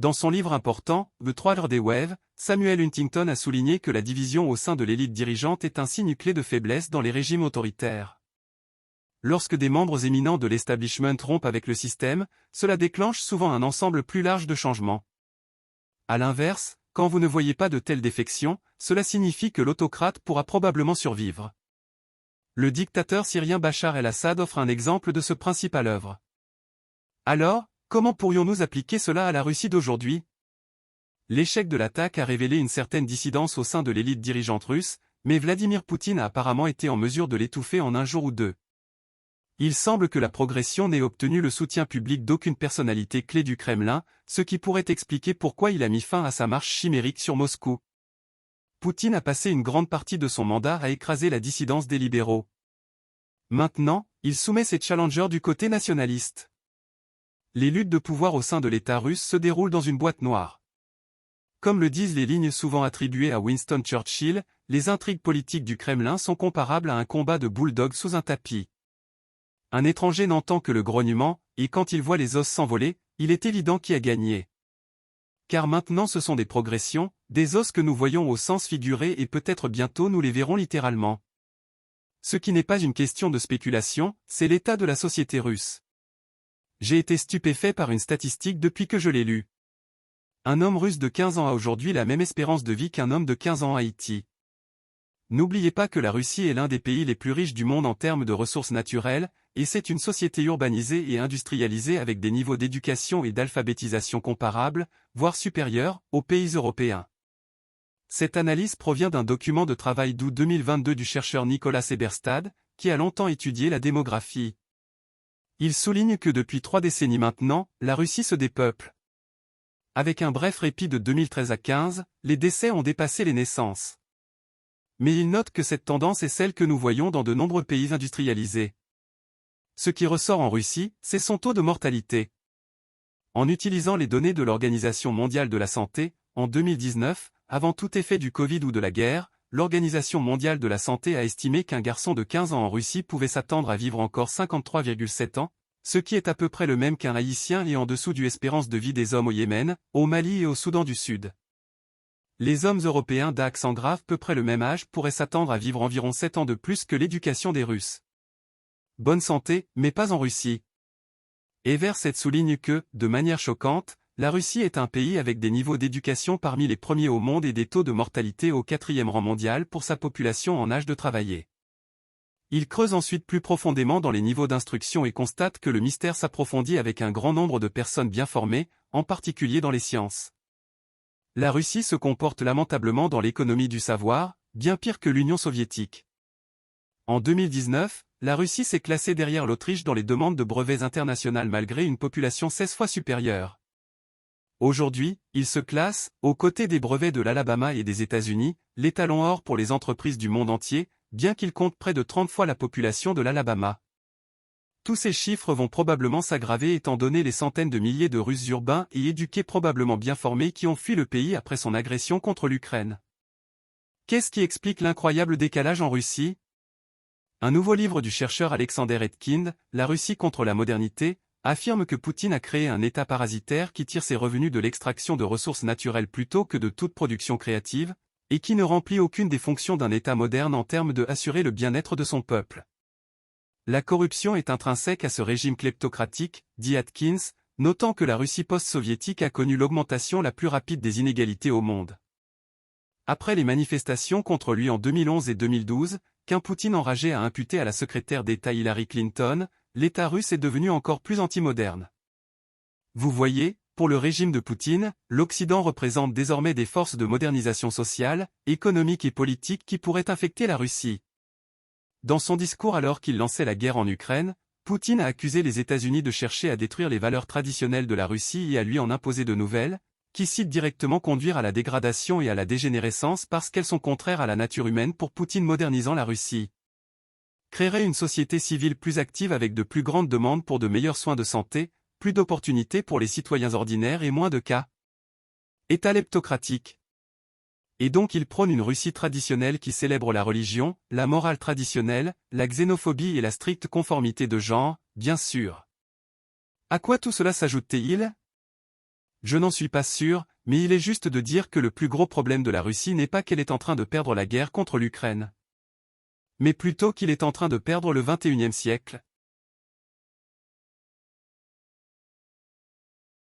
Dans son livre important, The Thriller Day Wave, Samuel Huntington a souligné que la division au sein de l'élite dirigeante est un signe clé de faiblesse dans les régimes autoritaires. Lorsque des membres éminents de l'establishment rompent avec le système, cela déclenche souvent un ensemble plus large de changements. À l'inverse, quand vous ne voyez pas de telles défections, cela signifie que l'autocrate pourra probablement survivre. Le dictateur syrien Bachar el-Assad offre un exemple de ce principe à l'œuvre. Alors, comment pourrions-nous appliquer cela à la Russie d'aujourd'hui? L'échec de l'attaque a révélé une certaine dissidence au sein de l'élite dirigeante russe, mais Vladimir Poutine a apparemment été en mesure de l'étouffer en un jour ou deux. Il semble que la progression n'ait obtenu le soutien public d'aucune personnalité clé du Kremlin, ce qui pourrait expliquer pourquoi il a mis fin à sa marche chimérique sur Moscou. Poutine a passé une grande partie de son mandat à écraser la dissidence des libéraux. Maintenant, il soumet ses challengers du côté nationaliste. Les luttes de pouvoir au sein de l'État russe se déroulent dans une boîte noire. Comme le disent les lignes souvent attribuées à Winston Churchill, les intrigues politiques du Kremlin sont comparables à un combat de bulldogs sous un tapis. Un étranger n'entend que le grognement, et quand il voit les os s'envoler, il est évident qui a gagné. Car maintenant ce sont des progressions, des os que nous voyons au sens figuré et peut-être bientôt nous les verrons littéralement. Ce qui n'est pas une question de spéculation, c'est l'état de la société russe. J'ai été stupéfait par une statistique depuis que je l'ai lue. Un homme russe de 15 ans a aujourd'hui la même espérance de vie qu'un homme de 15 ans à Haïti. N'oubliez pas que la Russie est l'un des pays les plus riches du monde en termes de ressources naturelles, et c'est une société urbanisée et industrialisée avec des niveaux d'éducation et d'alphabétisation comparables, voire supérieurs, aux pays européens. Cette analyse provient d'un document de travail d'août 2022 du chercheur Nicolas Eberstad, qui a longtemps étudié la démographie. Il souligne que depuis 3 décennies maintenant, la Russie se dépeuple. Avec un bref répit de 2013 à 15, les décès ont dépassé les naissances. Mais il note que cette tendance est celle que nous voyons dans de nombreux pays industrialisés. Ce qui ressort en Russie, c'est son taux de mortalité. En utilisant les données de l'Organisation mondiale de la santé, en 2019, avant tout effet du Covid ou de la guerre, l'Organisation mondiale de la santé a estimé qu'un garçon de 15 ans en Russie pouvait s'attendre à vivre encore 53,7 ans, ce qui est à peu près le même qu'un Haïtien et en dessous du espérance de vie des hommes au Yémen, au Mali et au Soudan du Sud. Les hommes européens d'accent grave peu près le même âge pourraient s'attendre à vivre environ 7 ans de plus que l'éducation des Russes. Bonne santé, mais pas en Russie. Everset souligne que, de manière choquante, la Russie est un pays avec des niveaux d'éducation parmi les premiers au monde et des taux de mortalité au 4e rang mondial pour sa population en âge de travailler. Il creuse ensuite plus profondément dans les niveaux d'instruction et constate que le mystère s'approfondit avec un grand nombre de personnes bien formées, en particulier dans les sciences. La Russie se comporte lamentablement dans l'économie du savoir, bien pire que l'Union soviétique. En 2019, la Russie s'est classée derrière l'Autriche dans les demandes de brevets internationales malgré une population 16 fois supérieure. Aujourd'hui, il se classe, aux côtés des brevets de l'Alabama et des États-Unis, l'étalon or pour les entreprises du monde entier, bien qu'il compte près de 30 fois la population de l'Alabama. Tous ces chiffres vont probablement s'aggraver étant donné les centaines de milliers de Russes urbains et éduqués probablement bien formés qui ont fui le pays après son agression contre l'Ukraine. Qu'est-ce qui explique l'incroyable décalage en Russie? Un nouveau livre du chercheur Alexander Etkind, La Russie contre la modernité, affirme que Poutine a créé un État parasitaire qui tire ses revenus de l'extraction de ressources naturelles plutôt que de toute production créative, et qui ne remplit aucune des fonctions d'un État moderne en termes de assurer le bien-être de son peuple. La corruption est intrinsèque à ce régime kleptocratique, dit Atkins, notant que la Russie post-soviétique a connu l'augmentation la plus rapide des inégalités au monde. Après les manifestations contre lui en 2011 et 2012, qu'un Poutine enragé a imputé à la secrétaire d'État Hillary Clinton, l'État russe est devenu encore plus anti-moderne. Vous voyez, pour le régime de Poutine, l'Occident représente désormais des forces de modernisation sociale, économique et politique qui pourraient infecter la Russie. Dans son discours alors qu'il lançait la guerre en Ukraine, Poutine a accusé les États-Unis de chercher à détruire les valeurs traditionnelles de la Russie et à lui en imposer de nouvelles, qui citent directement conduire à la dégradation et à la dégénérescence parce qu'elles sont contraires à la nature humaine pour Poutine modernisant la Russie. Créerait une société civile plus active avec de plus grandes demandes pour de meilleurs soins de santé, plus d'opportunités pour les citoyens ordinaires et moins de cas. État leptocratique. Et donc il prône une Russie traditionnelle qui célèbre la religion, la morale traditionnelle, la xénophobie et la stricte conformité de genre, bien sûr. À quoi tout cela s'ajoute-t-il? Je n'en suis pas sûr, mais il est juste de dire que le plus gros problème de la Russie n'est pas qu'elle est en train de perdre la guerre contre l'Ukraine, mais plutôt qu'il est en train de perdre le 21e siècle.